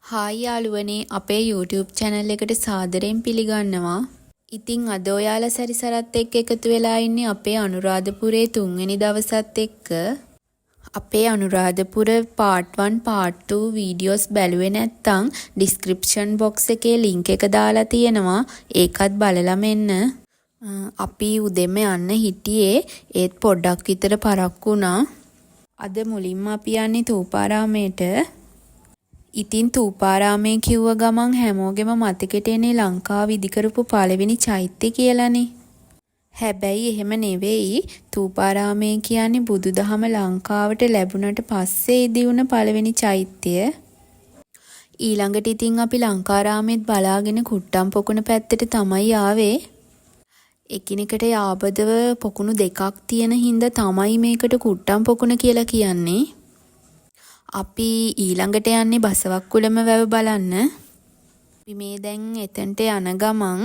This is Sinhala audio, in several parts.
හායි යාළුවනේ අපේ YouTube channel එකට සාදරයෙන් පිළිගන්නවා. ඉතින් අද ඔයාලා සැරිසරත් එක්ක එකතු වෙලා ඉන්නේ අපේ අනුරාධපුරේ 3 වෙනි දවසත් එක්ක. අපේ අනුරාධපුර part 1 part 2 videos බැලුවේ නැත්නම් description box එකේ link එක දාලා තියෙනවා. ඒකත් බලලා මෙන්න. අපි උදෙම යන්න හිටියේ ඒත් පොඩ්ඩක් විතර පරක්කු වුණා. අද මුලින්ම අපි යන්නේ තූපාරාමයට. ඉතින් තූපාරාමේ කිව්ව ගමන් හැමෝගෙම මතකෙට එන්නේ ලංකාව ඉදිකරපු පළවෙනි චෛත්‍ය කියලානේ. හැබැයි එහෙම නෙවෙයි. තූපාරාමේ කියන්නේ බුදුදහම ලංකාවට ලැබුණට පස්සේ ඉදි වුණ පළවෙනි චෛත්‍ය. ඊළඟට ඉතින් අපි ලංකාරාමෙත් බලාගෙන කුට්ටම් පොකුණ පැත්තට තමයි ආවේ. එකිනෙකට යාබදව පොකුණු දෙකක් තියෙන හින්දා තමයි මේකට කුට්ටම් පොකුණ කියලා කියන්නේ. අපි ඊළඟට යන්නේ බසවක්කුළම වැව බලන්න. අපි මේ දැන් එතනට යන ගමන්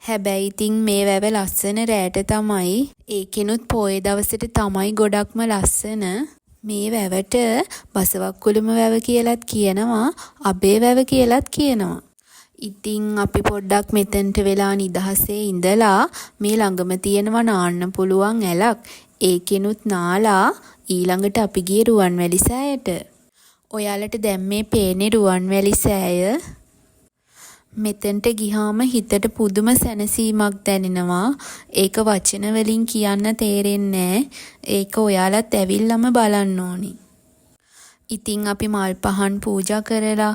හැබැයි ඉතින් මේ වැව ලස්සන රැට තමයි. ඒකෙනුත් පොයේ දවසට තමයි ගොඩක්ම ලස්සන. මේ වැවට බසවක්කුළම වැව කියලාත් කියනවා, අබේ වැව කියලාත් කියනවා. ඉතින් අපි පොඩ්ඩක් මෙතනට වෙලා නිදහසේ ඉඳලා මේ ළඟම තියෙනවා නාන්න පුළුවන් ඇලක්. ඒකෙනුත් නාලා ඊළඟට අපි ගියේ රුවන්වැලි සෑයට. ඔයාලට දැන් මේ පේන්නේ රුවන්වැලි සෑය. මෙතෙන්ට ගිහාම හිතට පුදුම සැනසීමක් දැනෙනවා. ඒක වචන වලින් කියන්න තේරෙන්නේ නැහැ. ඒක ඔයාලත් ඇවිල්ලාම බලන්න ඕනි. ඉතින් අපි මල් පහන් පූජා කරලා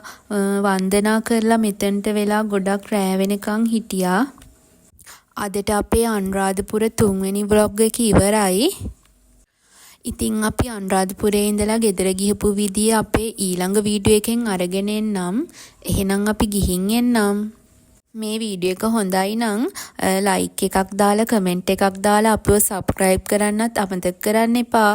වන්දනා කරලා මෙතෙන්ට වෙලා ගොඩක් රෑ වෙනකන් හිටියා. අදට අපේ අනුරාධපුර 3 වෙනි vlog එක ඉවරයි. ඉතින් අපි අනුරාධපුරේ ඉඳලා ගෙදර ගිහපු විදිය අපේ ඊළඟ වීඩියෝ එකෙන් අරගෙන එන්නම්. එහෙනම් අපි ගිහින් එන්නම්. මේ වීඩියෝ එක හොඳයි නම් like එකක් දාලා comment එකක් දාලා අපිව subscribe කරන්නත් අමතක කරන්න එපා.